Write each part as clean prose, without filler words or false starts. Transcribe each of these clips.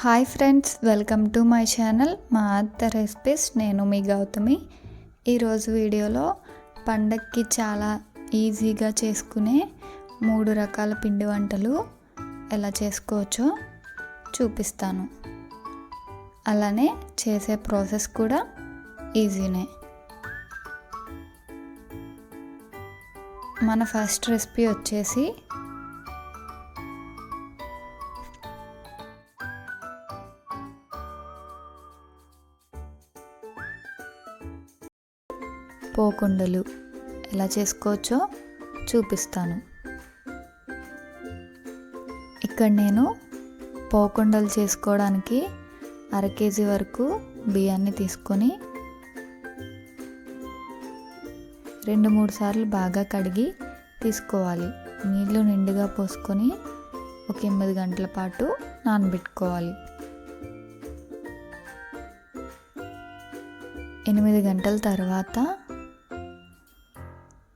Hi friends, welcome to my channel మా అత్త recipes. నేను మీ గౌతమి. ఈరోజు వీడియోలో పండగకి చాలా ఈజీగా చేసుకునే 3 రకాల పిండి వంటలు ఎలా చేసుకోవచ్చో చూపిస్తాను. అలానే చేసే ప్రాసెస్ కూడా ఈజీనే. మన ఫస్ట్ రెసిపీ వచ్చేసి పోకుండలు ఎలా చేసుకోవచ్చో చూపిస్తాను. ఇక్కడ నేను పోకుండలు చేసుకోవడానికి 1/2 కేజీ వరకు బియ్యాన్ని తీసుకొని 2-3 సార్లు బాగా కడిగి తీసుకోవాలి. నీళ్లు నిండుగా పోసుకొని ఒక 8 గంటల పాటు నానబెట్టుకోవాలి. 8 గంటల తర్వాత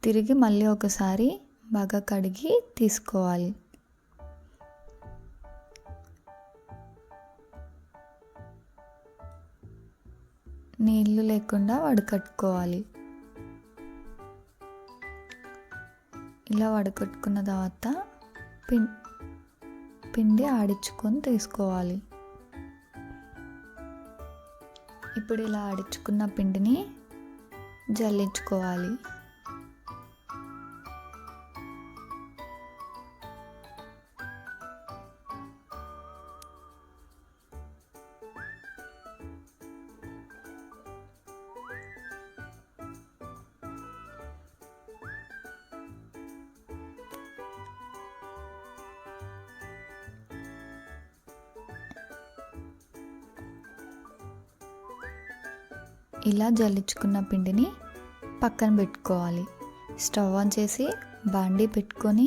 తిరిగి మళ్ళీ ఒకసారి బాగా కడిగి తీసుకోవాలి. నీళ్ళు లేకుండా వడకట్టుకోవాలి. ఇలా వడకట్టుకున్న తర్వాత పిండి ఆడించుకొని తీసుకోవాలి. ఇప్పుడు ఇలా ఆడించుకున్న పిండిని జల్లించుకోవాలి. ఇలా జల్లించుకున్న పిండిని పక్కన పెట్టుకోవాలి. స్టవ్ ఆన్ చేసి బాండీ పెట్టుకొని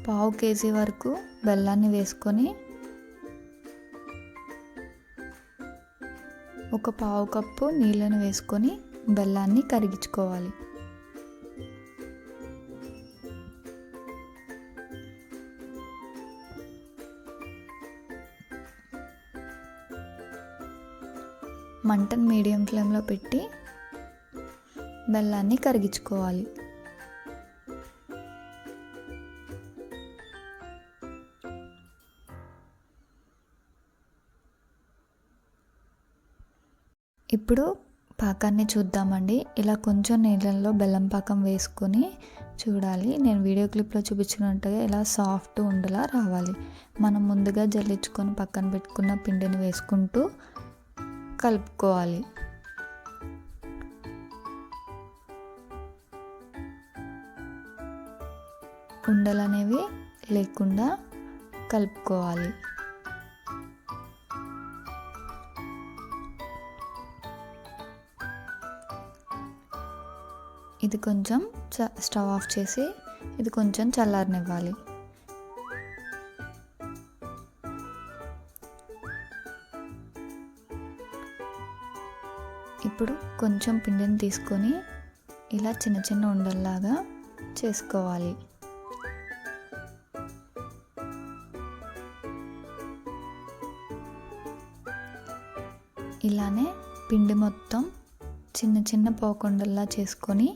పావు కేజీ వరకు బెల్లాన్ని వేసుకొని ఒక పావు కప్పు నీళ్ళను వేసుకొని బెల్లాన్ని కరిగించుకోవాలి. మంటను మీడియం ఫ్లేమ్లో పెట్టి బెల్లాన్ని కరిగించుకోవాలి. ఇప్పుడు పాకాన్ని చూద్దామండి. ఇలా కొంచెం నీళ్ళల్లో బెల్లం పాకం వేసుకొని చూడాలి. నేను వీడియో క్లిప్లో చూపించినట్టుగా ఇలా సాఫ్ట్ ఉండలా రావాలి. మనం ముందుగా జల్లించుకొని పక్కన పెట్టుకున్న పిండిని వేసుకుంటూ కలుపుకోవాలి. ఉండలు అనేవి లేకుండా కలుపుకోవాలి. ఇది కొంచెం స్టవ్ ఆఫ్ చేసి ఇది కొంచెం చల్లారనివ్వాలి. ఇప్పుడు కొంచెం పిండిని తీసుకొని ఇలా చిన్న చిన్న ఉండల్లాగా చేసుకోవాలి. ఇలానే పిండి మొత్తం చిన్న చిన్న పోకుండల్లా చేసుకొని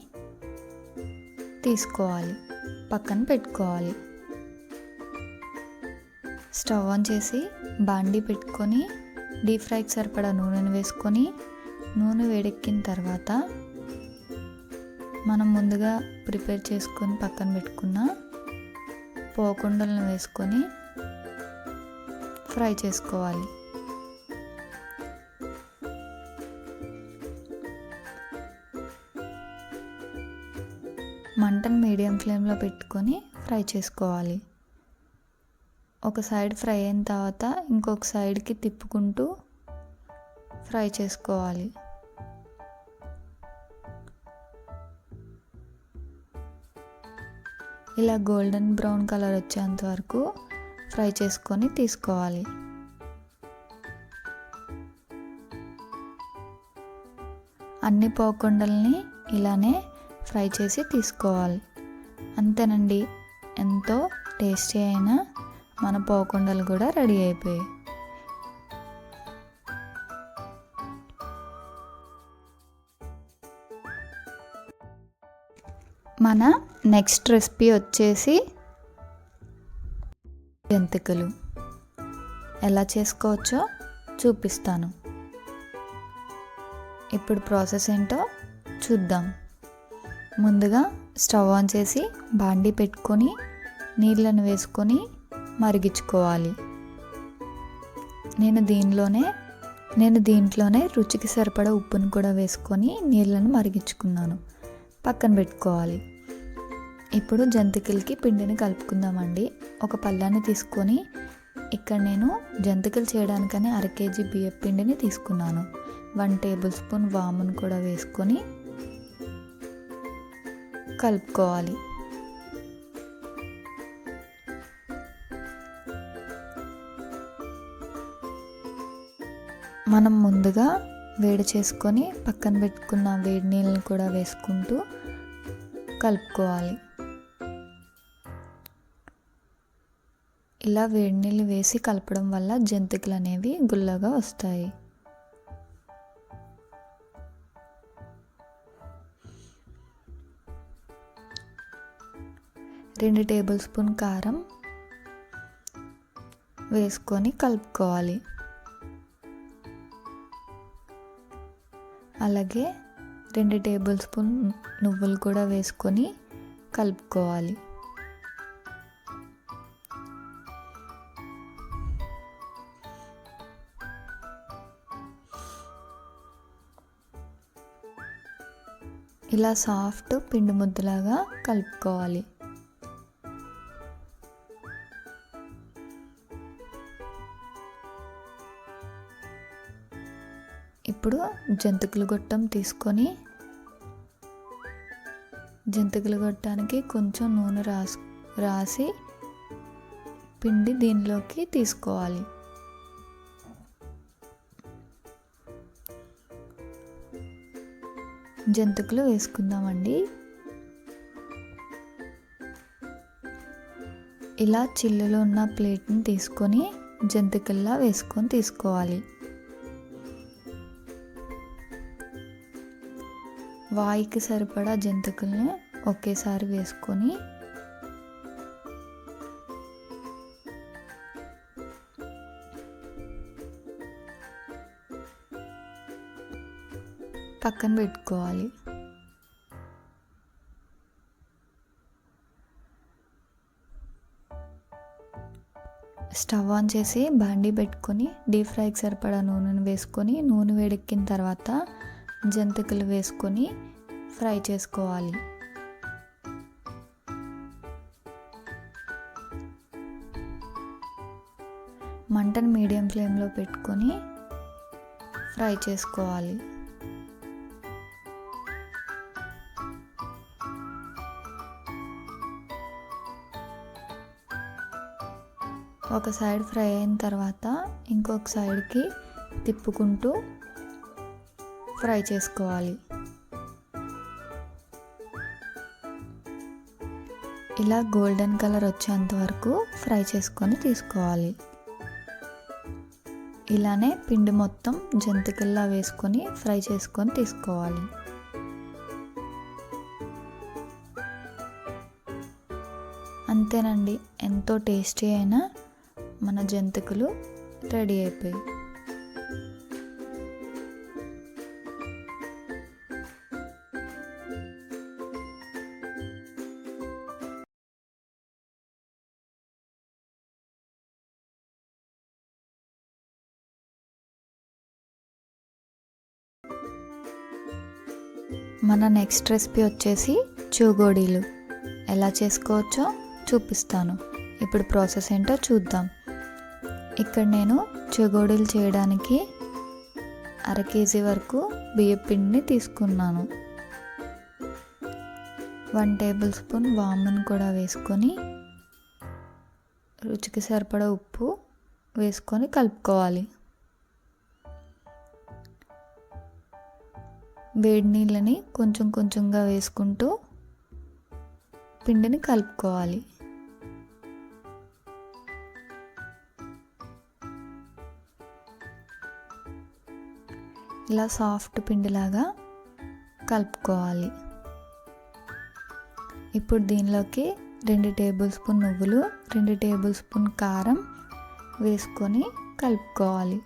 తీసుకోవాలి, పక్కన పెట్టుకోవాలి. స్టవ్ ఆన్ చేసి బాండీ పెట్టుకొని డీప్ ఫ్రైకి సరిపడా నూనెను వేసుకొని నూనె వేడెక్కిన తర్వాత మనం ముందుగా ప్రిపేర్ చేసుకొని పక్కన పెట్టుకున్న పోకుండలను వేసుకొని ఫ్రై చేసుకోవాలి. మంటను మీడియం ఫ్లేమ్లో పెట్టుకొని ఫ్రై చేసుకోవాలి. ఒక సైడ్ ఫ్రై అయిన తర్వాత ఇంకొక సైడ్కి తిప్పుకుంటూ ఫ్రై చేసుకోవాలి. ఇలా గోల్డెన్ బ్రౌన్ కలర్ వచ్చేంత వరకు ఫ్రై చేసుకొని తీసుకోవాలి. అన్ని పోకుండల్ని ఇలానే ఫ్రై చేసి తీసుకోవాలి. అంతేనండి, ఎంతో టేస్టీ అయిన మన పోకుండలు కూడా రెడీ అయిపోయాయి. మన నెక్స్ట్ రెసిపీ వచ్చేసి జంతికలు. ఎలా చేసుకోవచ్చో చూపిస్తాను. ఇప్పుడు ప్రాసెస్ ఏంటో చూద్దాం. ముందుగా స్టవ్ ఆన్ చేసి బాండీ పెట్టుకొని నీళ్ళను వేసుకొని మరిగించుకోవాలి. నేను దీంట్లోనే రుచికి సరిపడా ఉప్పును కూడా వేసుకొని నీళ్ళను మరిగించుకున్నాను. పక్కన పెట్టుకోవాలి. ఇప్పుడు జంతికలకి పిండిని కలుపుకుందామండి. ఒక పళ్ళాన్ని తీసుకొని ఇక్కడ నేను జంతికలు చేయడానికని 1/2 kg బియ్యం పిండిని తీసుకున్నాను. 1 టేబుల్ స్పూన్ వామును కూడా వేసుకొని కలుపుకోవాలి. మనం ముందుగా వేడి చేసుకొని పక్కన పెట్టుకున్న వేడి నీళ్ళని కూడా వేసుకుంటూ కలుపుకోవాలి. ఇలా వేడి నీళ్ళు వేసి కలపడం వల్ల జంతికలు అనేవి గుల్లగా వస్తాయి. రెండు టేబుల్ స్పూన్ కారం వేసుకొని కలుపుకోవాలి. అలాగే 2 టేబుల్ స్పూన్ నువ్వులు కూడా వేసుకొని కలుపుకోవాలి. ఇలా సాఫ్ట్ పిండి ముద్దలాగా కలుపుకోవాలి. ఇప్పుడు జంతికల గొట్టం తీసుకొని జంతికల గొట్టానికి కొంచెం నూనె రాసి పిండి దీనిలోకి తీసుకోవాలి. జంతికలు వేసుకుందామండి. ఇలా చిల్లులో ఉన్న ప్లేట్ని తీసుకొని జంతికల్లా వేసుకొని తీసుకోవాలి. వాయికి సరిపడా జంతికల్ని ఒకేసారి వేసుకొని పక్కన పెట్టుకోవాలి. స్టవ్ ఆన్ చేసి బాండీ పెట్టుకొని డీప్ ఫ్రైకి సరిపడా నూనెను వేసుకొని నూనె వేడెక్కిన తర్వాత జంతికలు వేసుకొని ఫ్రై చేసుకోవాలి. మంటను మీడియం ఫ్లేమ్లో పెట్టుకొని ఫ్రై చేసుకోవాలి. ఒక సైడ్ ఫ్రై అయిన తర్వాత ఇంకొక సైడ్కి తిప్పుకుంటూ ఫ్రై చేసుకోవాలి. ఇలా గోల్డెన్ కలర్ వచ్చేంత వరకు ఫ్రై చేసుకొని తీసుకోవాలి. ఇలానే పిండి మొత్తం జంతికల్లా వేసుకొని ఫ్రై చేసుకొని తీసుకోవాలి. అంతేనండి, ఎంతో టేస్టీ అయిన మన జంతికలు రెడీ అయిపోయాయి. మన నెక్స్ట్ రెసిపీ వచ్చేసి చెగోడీలు. ఎలా చేసుకోవచ్చో చూపిస్తాను. ఇప్పుడు ప్రాసెస్ ఏంటో చూద్దాం. ఇక్కడ నేను చెగోడీలు చేయడానికి 1/2 kg వరకు బియ్యం పిండిని తీసుకున్నాను. 1 టేబుల్ స్పూన్ వామును కూడా వేసుకొని రుచికి సరిపడా ఉప్పు వేసుకొని కలుపుకోవాలి. వేడి నీళ్ళని కొంచెం కొంచెంగా వేసుకుంటూ పిండిని కలుపుకోవాలి. ఇలా సాఫ్ట్ పిండిలాగా కలుపుకోవాలి. ఇప్పుడు దీనిలోకి 2 టేబుల్ స్పూన్ నువ్వులు, 2 టేబుల్ స్పూన్ కారం వేసుకొని కలుపుకోవాలి.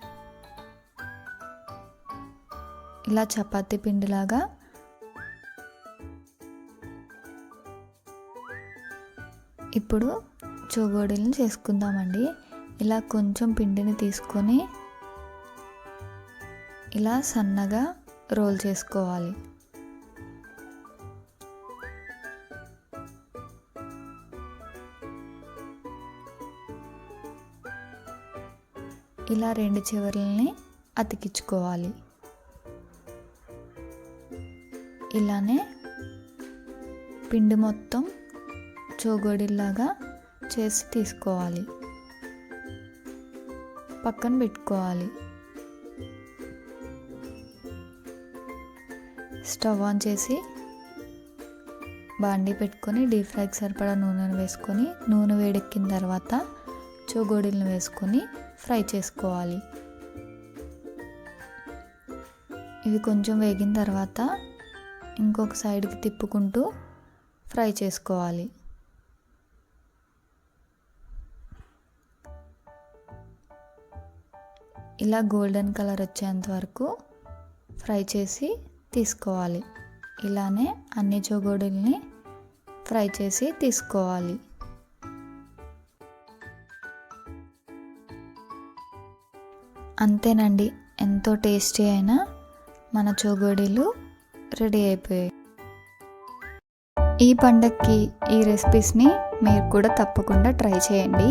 ఇలా చపాతీ పిండిలాగా ఇప్పుడు చెగోడీలను చేసుకుందామండి. ఇలా కొంచెం పిండిని తీసుకొని ఇలా సన్నగా రోల్ చేసుకోవాలి. ఇలా 2 చివర్లని అతికించుకోవాలి. ఇలానే పిండి మొత్తం చోగోడిలాగా చేసి తీసుకోవాలి, పక్కన పెట్టుకోవాలి. స్టవ్ ఆన్ చేసి బాండీ పెట్టుకొని డీప్ ఫ్రైకి సరిపడా నూనెను వేసుకొని, నూనె వేడెక్కిన తర్వాత చోగోడీలను వేసుకొని ఫ్రై చేసుకోవాలి. ఇవి కొంచెం వేగిన తర్వాత ఇంకొక సైడ్కి తిప్పుకుంటూ ఫ్రై చేసుకోవాలి. ఇలా గోల్డెన్ కలర్ వచ్చేంత వరకు ఫ్రై చేసి తీసుకోవాలి. ఇలానే అన్ని చోగోడీల్ని ఫ్రై చేసి తీసుకోవాలి. అంతేనండి, ఎంతో టేస్టీ అయిన మన చోగోడీలు రెడీ అయిపోయాయి. ఈ పండగకి ఈ రెసిపీస్ని మీరు కూడా తప్పకుండా ట్రై చేయండి,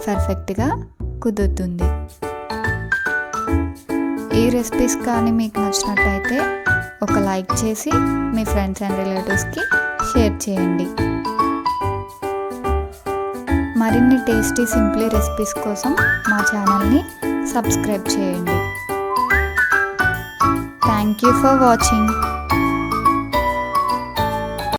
పర్ఫెక్ట్గా కుదురుతుంది. ఈ రెసిపీస్ కానీ మీకు నచ్చినట్టయితే ఒక లైక్ చేసి మీ ఫ్రెండ్స్ అండ్ రిలేటివ్స్కి షేర్ చేయండి. మరిన్ని టేస్టీ సింప్లీ రెసిపీస్ కోసం మా ఛానల్ని సబ్స్క్రైబ్ చేయండి. Thank you for watching.